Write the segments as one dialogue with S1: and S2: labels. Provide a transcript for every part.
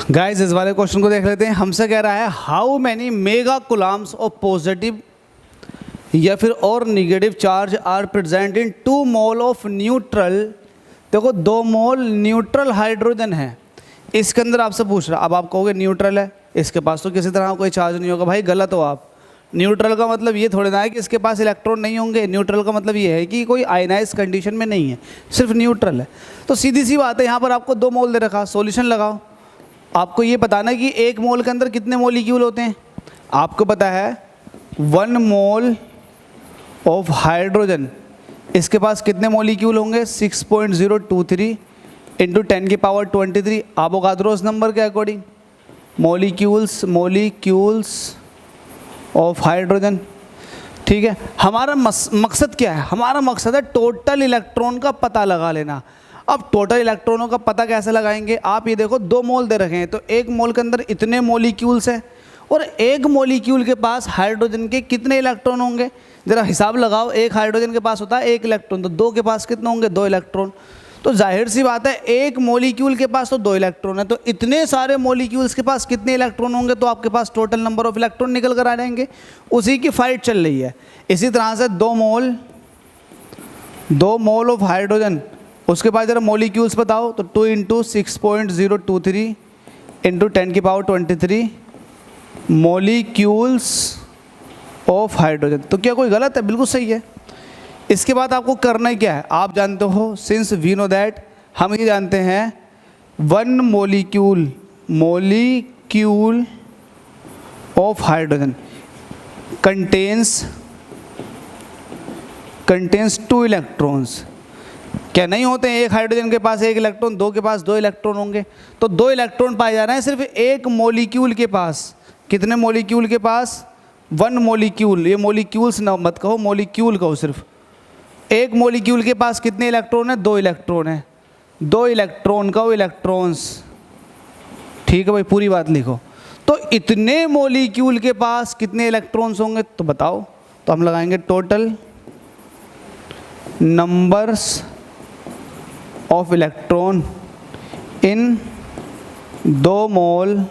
S1: Guys इस वाले question को देख लेते हैं। हमसे कह रहा है how many mega coulombs of positive या फिर और negative charge are present in 2 mole of neutral. देखो 2 मोल न्यूट्रल हाइड्रोजन है, इसके अंदर आपसे पूछ रहा। अब आप कहोगे न्यूट्रल है, इसके पास तो किसी तरह कोई चार्ज नहीं होगा। भाई गलत हो आप। न्यूट्रल का मतलब ये थोड़ी ना है कि इसके पास इलेक्ट्रॉन नहीं होंगे। न्यूट्रल का मतलब ये है कि कोई आयनाइज कंडीशन में नहीं है, सिर्फ न्यूट्रल है। तो सीधी सी बात है, यहाँ पर आपको 2 मोल दे रखा, सॉल्यूशन लगाओ। आपको ये बताना है कि 1 मोल के अंदर कितने मॉलिक्यूल होते हैं। आपको पता है 1 मोल ऑफ हाइड्रोजन, इसके पास कितने मॉलिक्यूल होंगे 6.023 इंटू 10 की पावर 23 एवोगाड्रोस नंबर के अकॉर्डिंग। मॉलिक्यूल्स ऑफ हाइड्रोजन, ठीक है। हमारा मकसद क्या है? हमारा मकसद है टोटल इलेक्ट्रॉन का पता लगा लेना। अब टोटल इलेक्ट्रॉनों का पता कैसे लगाएंगे? आप ये देखो 2 मोल दे रखे हैं, तो 1 मोल के अंदर इतने मॉलिक्यूल्स हैं और 1 मॉलिक्यूल के पास हाइड्रोजन के कितने इलेक्ट्रॉन होंगे? ज़रा हिसाब लगाओ। 1 हाइड्रोजन के पास होता है 1 इलेक्ट्रॉन, तो 2 के पास कितने होंगे? 2 इलेक्ट्रॉन। तो जाहिर सी बात है 1 मॉलिक्यूल के पास तो 2 इलेक्ट्रॉन है, तो इतने सारे मॉलिक्यूल्स के पास कितने इलेक्ट्रॉन होंगे? तो आपके पास टोटल नंबर ऑफ इलेक्ट्रॉन निकल कर आ जाएंगे। उसी की फाइट चल रही है। इसी तरह से 2 मोल ऑफ हाइड्रोजन, उसके बाद जरा मॉलिक्यूल्स बताओ, तो 2 इंटू 6.023 इंटू 10 की पावर 23 मॉलिक्यूल्स ऑफ हाइड्रोजन। तो क्या कोई गलत है? बिल्कुल सही है। इसके बाद आपको करना ही क्या है? आप जानते हो, सिंस वी नो दैट, हम ये जानते हैं 1 molecule of hydrogen contains 2 electrons. क्या नहीं होते हैं? 1 हाइड्रोजन के पास 1 इलेक्ट्रॉन, 2 के पास 2 इलेक्ट्रॉन होंगे। तो 2 इलेक्ट्रॉन पाए जा रहे हैं सिर्फ 1 मॉलिक्यूल के पास। कितने मॉलिक्यूल के पास? 1 मॉलिक्यूल। ये मॉलिक्यूल्स ना मत कहो, मॉलिक्यूल कहो सिर्फ। 1 मॉलिक्यूल के पास कितने इलेक्ट्रॉन है? 2 इलेक्ट्रॉन है। 2 इलेक्ट्रॉन का वो इलेक्ट्रॉन्स, ठीक है भाई, पूरी बात लिखो। तो इतने मॉलिक्यूल के पास कितने इलेक्ट्रॉन्स होंगे? तो बताओ। तो हम लगाएंगे total numbers of electron in 2 mole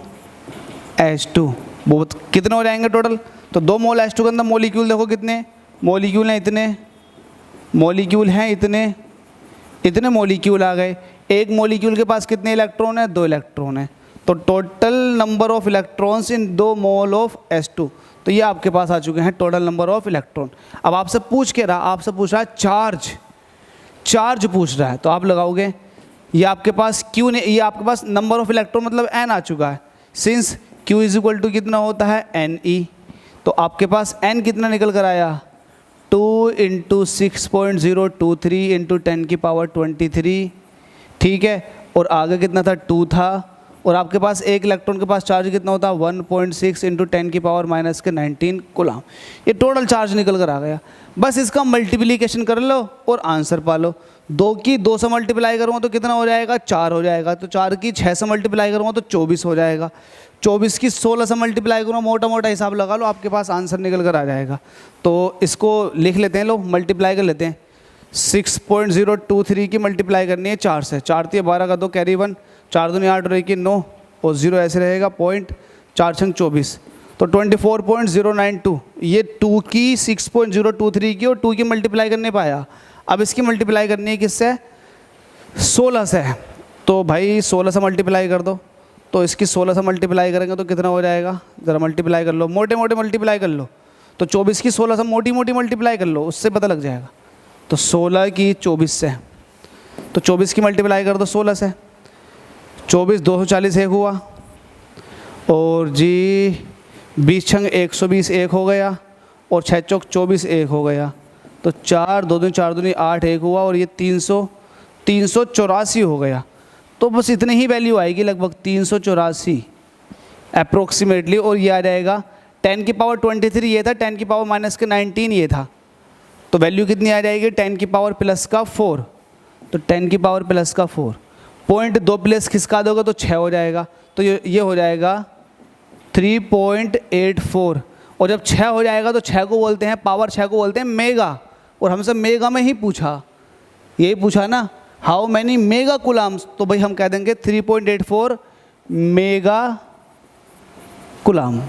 S1: H2। वो कितने हो जाएंगे टोटल? तो 2 मोल H2 के अंदर मॉलिक्यूल देखो कितने मॉलिक्यूल हैं, इतने मॉलिक्यूल हैं, इतने मॉलिक्यूल आ गए। 1 मॉलिक्यूल के पास कितने इलेक्ट्रॉन है? 2 इलेक्ट्रॉन है। तो total number of electrons in 2 mole of H2, तो ये आपके पास आ चुके हैं टोटल नंबर ऑफ इलेक्ट्रॉन। अब आपसे पूछ रहा है चार्ज पूछ रहा है, तो आप लगाओगे ये आपके पास क्यू ने, ये आपके पास नंबर ऑफ इलेक्ट्रॉन मतलब n आ चुका है। Since q is equal to कितना होता है Ne, तो आपके पास n कितना निकल कर आया? 2 इंटू 6.023 इंटू 10 की पावर 23, ठीक है। और आगे कितना था? 2 था। और आपके पास 1 इलेक्ट्रॉन के पास चार्ज कितना होता है? 1.6 इंटू 10 की पावर माइनस के 19 कूलम। ये टोटल चार्ज निकल कर आ गया। बस इसका मल्टीप्लिकेशन कर लो और आंसर पा लो। 2 की 2 से मल्टीप्लाई करूँगा तो कितना हो जाएगा? 4 हो जाएगा। तो 4 की 6 से मल्टीप्लाई करूँगा तो 24 हो जाएगा। 24 की 16 से मल्टीप्लाई करूँगा, मोटा मोटा हिसाब लगा लो, आपके पास आंसर निकल कर आ जाएगा। तो इसको लिख लेते हैं, लो मल्टीप्लाई कर लेते हैं। 6.023 की मल्टीप्लाई करनी है 4 से। 4 × 12 का 2 कैरी 1, 4 दूनी 8 रहेगी 9 और 0 ऐसे रहेगा पॉइंट, 4 × 24 तो 24.092। ये 2 की 6.023 की और 2 की मल्टीप्लाई करने पाया। अब इसकी मल्टीप्लाई करनी है किससे? 16 से। तो भाई 16 से मल्टीप्लाई कर दो। तो इसकी 16 से मल्टीप्लाई करेंगे तो कितना हो जाएगा? ज़रा मल्टीप्लाई कर लो, मोटे मोटे मल्टीप्लाई कर लो। तो 24 की 16 से मोटी मोटी मल्टीप्लाई कर लो, उससे पता लग जाएगा। तो 16 की 24 से, तो 24 की मल्टीप्लाई कर दो 16 से। 24 240 1 हुआ, और जी 20 छंग 120 1 हो गया, और 6 चौक 24 1 हो गया। तो 4 2 दूनी 4 दूनी 8 1 हुआ, और ये 384 हो गया। तो बस इतनी ही वैल्यू आएगी, लगभग 384 अप्रोक्सीमेटली। और ये आ जाएगा 10 की पावर 23 ये था, 10 की पावर माइनस के 19 ये था। तो वैल्यू कितनी आ जाएगी? 10 की पावर प्लस का 4। तो 10 की पावर प्लस का 4, पॉइंट 2 प्लस खिसका दोगे तो 6 हो जाएगा। तो ये हो जाएगा 3.84। और जब 6 हो जाएगा तो 6 को बोलते हैं, पावर 6 को बोलते हैं मेगा। और हमसे मेगा में ही पूछा, यही पूछा ना, हाउ मैनी मेगा कुलाम्स, तो भाई हम कह देंगे 3.84 मेगा कुलाम,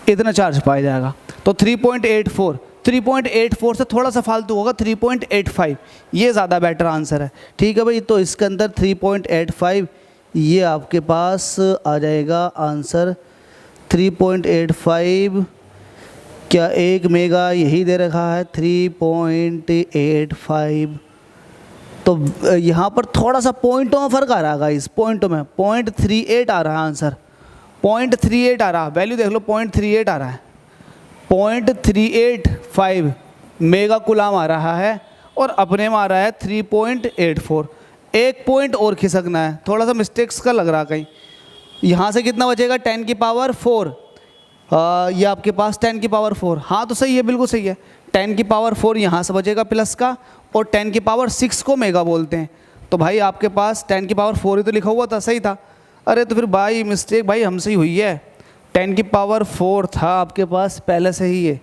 S1: इतना चार्ज पाया जाएगा। तो 3.84 से थोड़ा सा फालतू होगा 3.85, ये ज़्यादा बेटर आंसर है। ठीक है भाई, तो इसके अंदर 3.85 ये आपके पास आ जाएगा आंसर 3.85। क्या 1 मेगा यही दे रखा है 3.85, तो यहाँ पर थोड़ा सा पॉइंटों में फ़र्क आ रहा है इस पॉइंटों में, 0.38 आ रहा है आंसर, 0.38 आ रहा है, वैल्यू देख लो 0.38 आ रहा है, 0.385 मेगा कुलाम आ रहा है और अपने में आ रहा है 3.84। एक पॉइंट और खिसकना है, थोड़ा सा मिस्टेक्स का लग रहा कहीं। यहाँ से कितना बचेगा 10 की पावर 4, ये आपके पास 10 की पावर 4, हाँ तो सही है, बिल्कुल सही है। 10 की पावर 4 यहाँ से बचेगा प्लस का, और 10 की पावर 6 को मेगा बोलते हैं। तो भाई आपके पास 10 की पावर 4 ही तो लिखा हुआ था, सही था। अरे तो फिर भाई मिस्टेक भाई हमसे ही हुई है, 10 की पावर 4 था आपके पास पहले से ही है,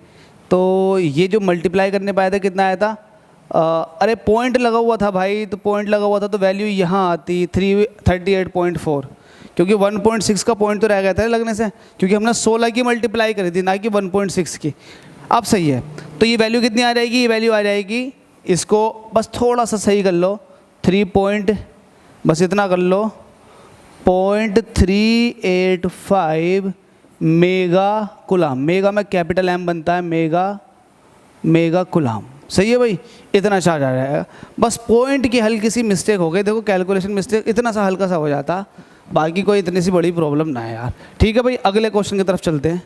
S1: तो ये जो मल्टीप्लाई करने पाया था कितना आया था, अरे पॉइंट लगा हुआ था भाई, तो पॉइंट लगा हुआ था तो वैल्यू यहाँ आती 338.4, क्योंकि 1.6 का पॉइंट तो रह गया था लगने से, क्योंकि हमने 16 की मल्टीप्लाई करी थी ना कि 1.6 की। अब सही है, तो ये वैल्यू कितनी आ जाएगी, ये वैल्यू आ जाएगी, इसको बस थोड़ा सा सही कर लो, 3 बस इतना कर लो 0.385 मेगा कुलाम, मेगा में कैपिटल एम बनता है, मेगा कुलाम, सही है भाई, इतना चार्ज आ जाएगा। बस पॉइंट की हल्की सी मिस्टेक हो गई, देखो कैलकुलेशन मिस्टेक इतना सा हल्का सा हो जाता, बाकी कोई इतनी सी बड़ी प्रॉब्लम ना है यार। ठीक है भाई, अगले क्वेश्चन की तरफ चलते हैं।